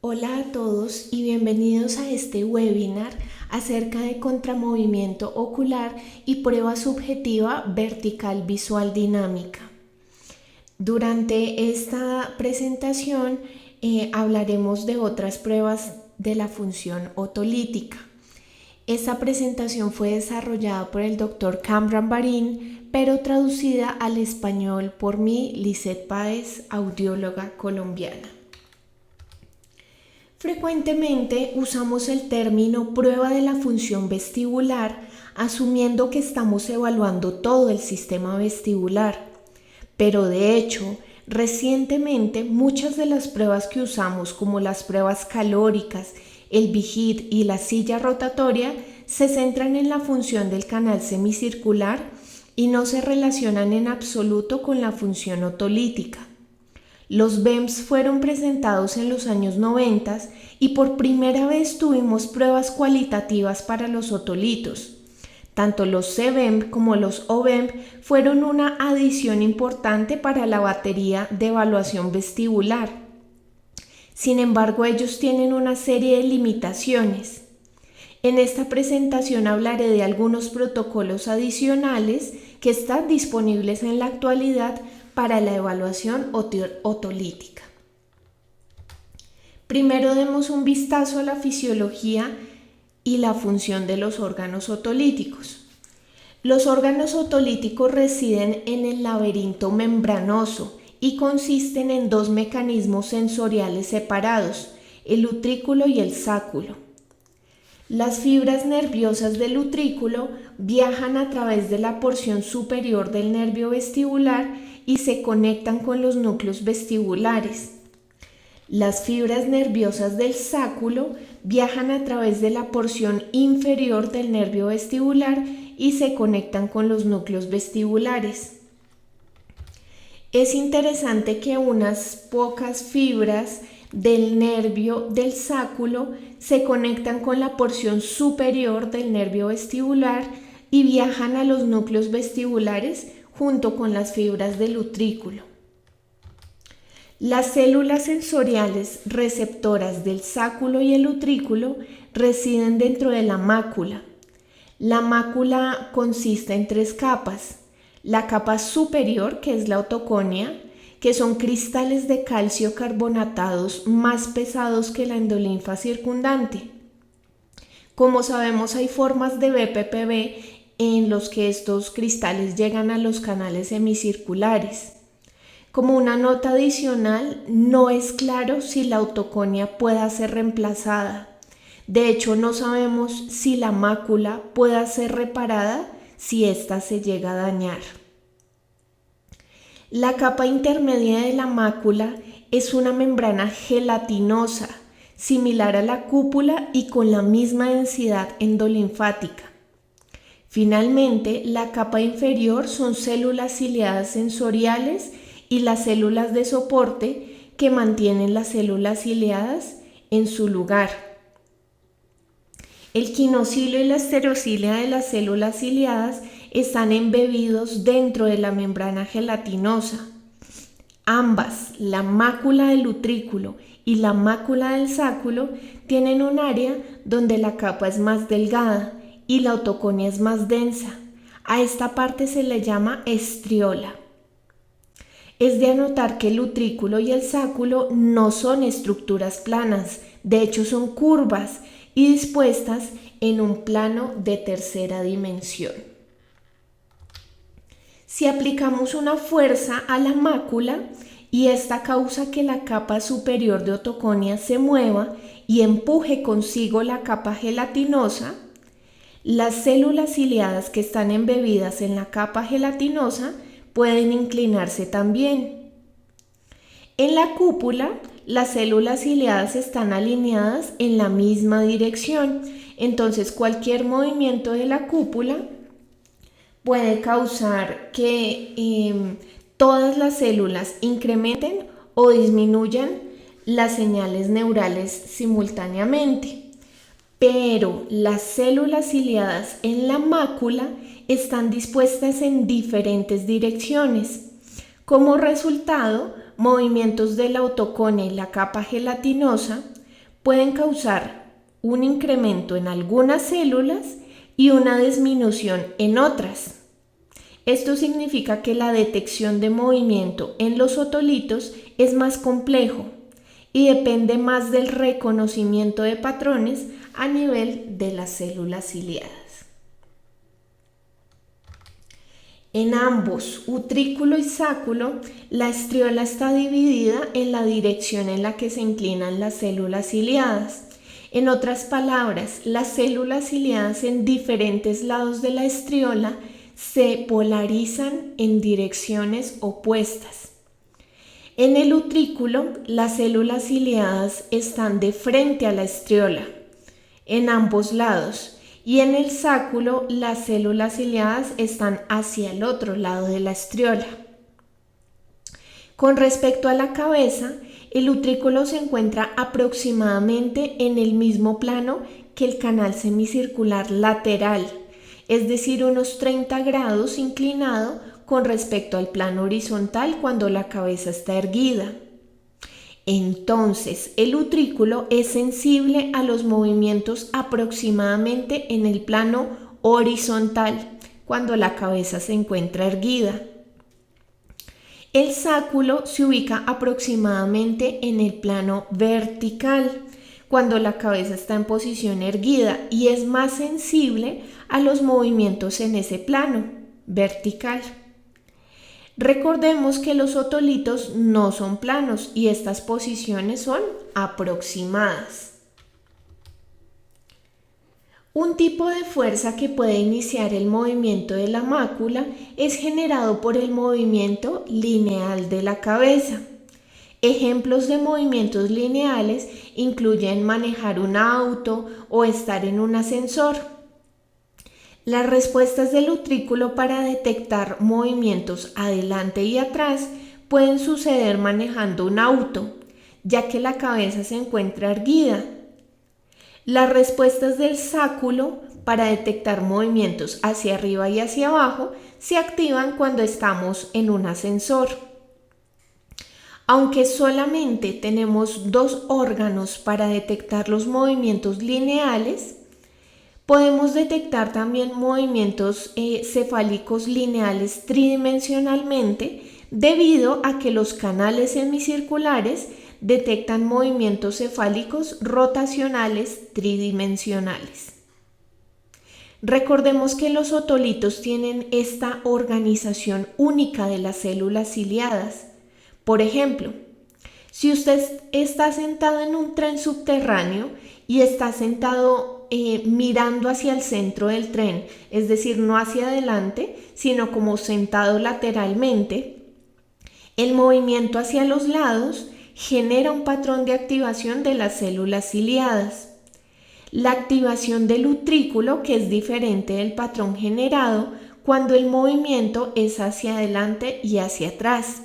Hola a todos y bienvenidos a este webinar acerca de contramovimiento ocular y prueba subjetiva vertical visual dinámica. Durante esta presentación hablaremos de otras pruebas de la función otolítica. Esta presentación fue desarrollada por el Dr. Kamran Barín, pero traducida al español por mí, Lisette Páez, audióloga colombiana. Frecuentemente usamos el término prueba de la función vestibular asumiendo que estamos evaluando todo el sistema vestibular, pero de hecho, recientemente muchas de las pruebas que usamos como las pruebas calóricas, el VIGID y la silla rotatoria se centran en la función del canal semicircular y no se relacionan en absoluto con la función otolítica. Los BEMS fueron presentados en los años 90 y por primera vez tuvimos pruebas cualitativas para los otolitos. Tanto los CBEM como los OBEM fueron una adición importante para la batería de evaluación vestibular. Sin embargo, ellos tienen una serie de limitaciones. En esta presentación hablaré de algunos protocolos adicionales que están disponibles en la actualidad para la evaluación otolítica. Primero demos un vistazo a la fisiología y la función de los órganos otolíticos. Los órganos otolíticos residen en el laberinto membranoso y consisten en dos mecanismos sensoriales separados, el utrículo y el sáculo. Las fibras nerviosas del utrículo viajan a través de la porción superior del nervio vestibular y se conectan con los núcleos vestibulares. Las fibras nerviosas del sáculo viajan a través de la porción inferior del nervio vestibular y se conectan con los núcleos vestibulares. Es interesante que unas pocas fibras del nervio del sáculo se conectan con la porción superior del nervio vestibular y viajan a los núcleos vestibulares junto con las fibras del utrículo. Las células sensoriales receptoras del sáculo y el utrículo residen dentro de la mácula. La mácula consiste en tres capas. La capa superior, que es la otoconia, que son cristales de calcio carbonatados más pesados que la endolinfa circundante. Como sabemos, hay formas de BPPV en los que estos cristales llegan a los canales semicirculares. Como una nota adicional, no es claro si la otoconia pueda ser reemplazada. De hecho, no sabemos si la mácula pueda ser reparada si ésta se llega a dañar. La capa intermedia de la mácula es una membrana gelatinosa, similar a la cúpula y con la misma densidad endolinfática. Finalmente, la capa inferior son células ciliadas sensoriales y las células de soporte que mantienen las células ciliadas en su lugar. El quinocilio y la esterocilia de las células ciliadas están embebidos dentro de la membrana gelatinosa. Ambas, la mácula del utrículo y la mácula del sáculo, tienen un área donde la capa es más delgada y la otoconia es más densa. A esta parte se le llama estriola. Es de anotar que el utrículo y el sáculo no son estructuras planas, de hecho son curvas y dispuestas en un plano de tercera dimensión. Si aplicamos una fuerza a la mácula y esta causa que la capa superior de otoconia se mueva y empuje consigo la capa gelatinosa, las células ciliadas que están embebidas en la capa gelatinosa pueden inclinarse también. En la cúpula, las células ciliadas están alineadas en la misma dirección, entonces cualquier movimiento de la cúpula puede causar que todas las células incrementen o disminuyan las señales neurales simultáneamente. Pero las células ciliadas en la mácula están dispuestas en diferentes direcciones. Como resultado, movimientos de la otoconia y la capa gelatinosa pueden causar un incremento en algunas células y una disminución en otras. Esto significa que la detección de movimiento en los otolitos es más complejo y depende más del reconocimiento de patrones a nivel de las células ciliadas. En ambos, utrículo y sáculo, la estriola está dividida en la dirección en la que se inclinan las células ciliadas. En otras palabras, las células ciliadas en diferentes lados de la estriola se polarizan en direcciones opuestas. En el utrículo, las células ciliadas están de frente a la estriola, en ambos lados, y en el sáculo, las células ciliadas están hacia el otro lado de la estriola. Con respecto a la cabeza, el utrículo se encuentra aproximadamente en el mismo plano que el canal semicircular lateral, es decir, unos 30 grados inclinado con respecto al plano horizontal cuando la cabeza está erguida. Entonces, el utrículo es sensible a los movimientos aproximadamente en el plano horizontal cuando la cabeza se encuentra erguida. El sáculo se ubica aproximadamente en el plano vertical cuando la cabeza está en posición erguida y es más sensible a los movimientos en ese plano vertical. Recordemos que los otolitos no son planos y estas posiciones son aproximadas. Un tipo de fuerza que puede iniciar el movimiento de la mácula es generado por el movimiento lineal de la cabeza. Ejemplos de movimientos lineales incluyen manejar un auto o estar en un ascensor. Las respuestas del utrículo para detectar movimientos adelante y atrás pueden suceder manejando un auto, ya que la cabeza se encuentra erguida. Las respuestas del sáculo para detectar movimientos hacia arriba y hacia abajo se activan cuando estamos en un ascensor. Aunque solamente tenemos 2 órganos para detectar los movimientos lineales, podemos detectar también movimientos cefálicos lineales tridimensionalmente debido a que los canales semicirculares detectan movimientos cefálicos rotacionales tridimensionales. Recordemos que los otolitos tienen esta organización única de las células ciliadas. Por ejemplo, si usted está sentado en un tren subterráneo y está sentado mirando hacia el centro del tren, es decir, no hacia adelante, sino como sentado lateralmente, el movimiento hacia los lados genera un patrón de activación de las células ciliadas. La activación del utrículo, que es diferente del patrón generado cuando el movimiento es hacia adelante y hacia atrás.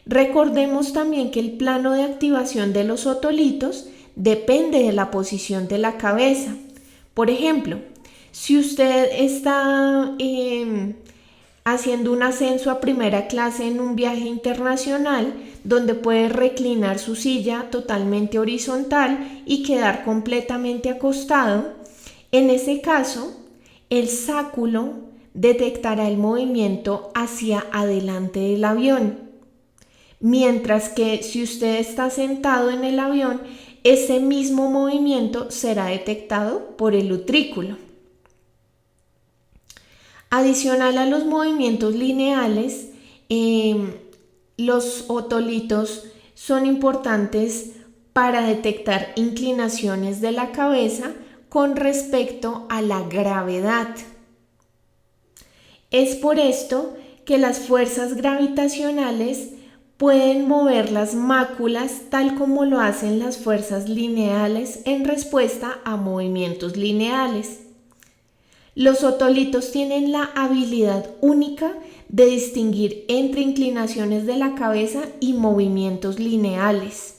Recordemos también que el plano de activación de los otolitos depende de la posición de la cabeza. Por ejemplo, si usted está haciendo un ascenso a primera clase en un viaje internacional, donde puede reclinar su silla totalmente horizontal y quedar completamente acostado, en ese caso, el sáculo detectará el movimiento hacia adelante del avión. Mientras que si usted está sentado en el avión, ese mismo movimiento será detectado por el utrículo. Adicional a los movimientos lineales, los otolitos son importantes para detectar inclinaciones de la cabeza con respecto a la gravedad. Es por esto que las fuerzas gravitacionales pueden mover las máculas tal como lo hacen las fuerzas lineales en respuesta a movimientos lineales. Los otolitos tienen la habilidad única de distinguir entre inclinaciones de la cabeza y movimientos lineales.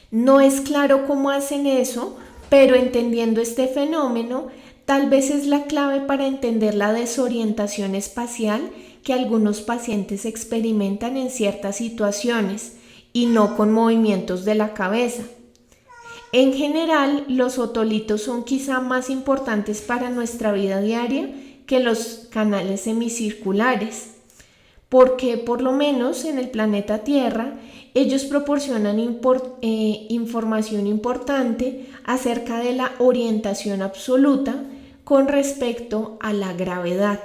No es claro cómo hacen eso, pero entendiendo este fenómeno, tal vez es la clave para entender la desorientación espacial que algunos pacientes experimentan en ciertas situaciones y no con movimientos de la cabeza. En general, los otolitos son quizá más importantes para nuestra vida diaria que los canales semicirculares, porque por lo menos en el planeta Tierra ellos proporcionan información importante acerca de la orientación absoluta con respecto a la gravedad.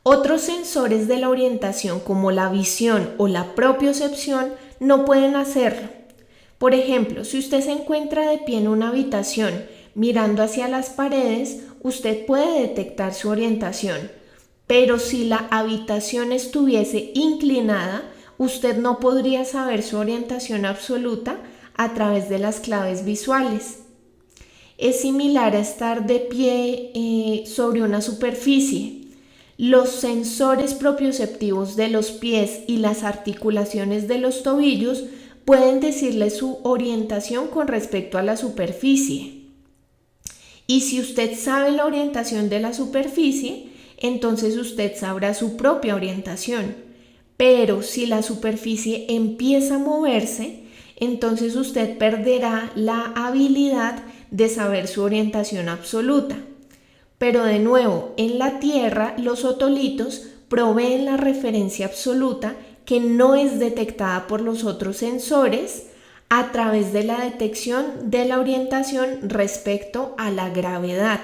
Otros sensores de la orientación, como la visión o la propiocepción, no pueden hacerlo. Por ejemplo, si usted se encuentra de pie en una habitación mirando hacia las paredes, usted puede detectar su orientación, pero si la habitación estuviese inclinada, usted no podría saber su orientación absoluta a través de las claves visuales. Es similar a estar de pie sobre una superficie. Los sensores propioceptivos de los pies y las articulaciones de los tobillos pueden decirle su orientación con respecto a la superficie. Y si usted sabe la orientación de la superficie, entonces usted sabrá su propia orientación. Pero si la superficie empieza a moverse, entonces usted perderá la habilidad de saber su orientación absoluta. Pero de nuevo, en la Tierra, los otolitos proveen la referencia absoluta que no es detectada por los otros sensores a través de la detección de la orientación respecto a la gravedad.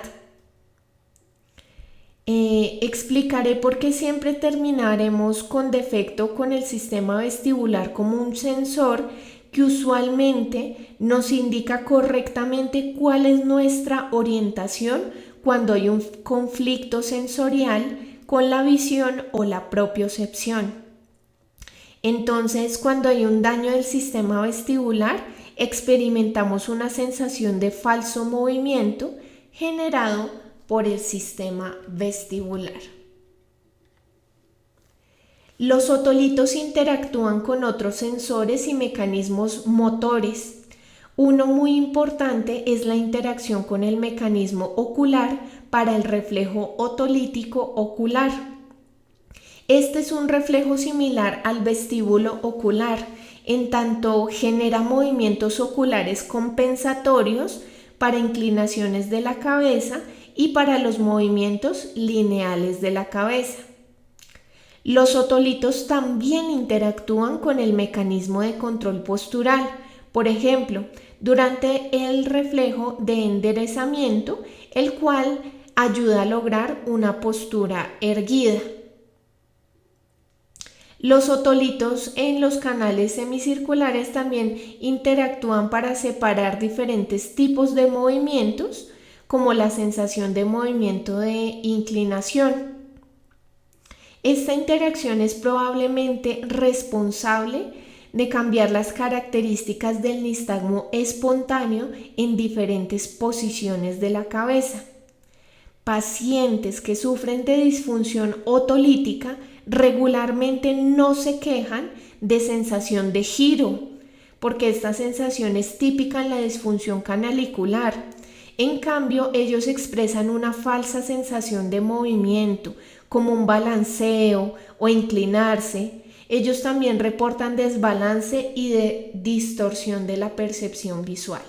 Explicaré por qué siempre terminaremos con defecto con el sistema vestibular como un sensor que usualmente nos indica correctamente cuál es nuestra orientación cuando hay un conflicto sensorial con la visión o la propiocepción. Entonces, cuando hay un daño del sistema vestibular, experimentamos una sensación de falso movimiento generado por el sistema vestibular. Los otolitos interactúan con otros sensores y mecanismos motores. Uno muy importante es la interacción con el mecanismo ocular para el reflejo otolítico ocular. Este es un reflejo similar al vestíbulo ocular, en tanto genera movimientos oculares compensatorios para inclinaciones de la cabeza y para los movimientos lineales de la cabeza. Los otolitos también interactúan con el mecanismo de control postural, por ejemplo, durante el reflejo de enderezamiento, el cual ayuda a lograr una postura erguida. Los otolitos en los canales semicirculares también interactúan para separar diferentes tipos de movimientos, como la sensación de movimiento de inclinación. Esta interacción es probablemente responsable de cambiar las características del nistagmo espontáneo en diferentes posiciones de la cabeza. Pacientes que sufren de disfunción otolítica regularmente no se quejan de sensación de giro, porque esta sensación es típica en la disfunción canalicular. En cambio, ellos expresan una falsa sensación de movimiento, como un balanceo o inclinarse. Ellos también reportan desbalance y de distorsión de la percepción visual.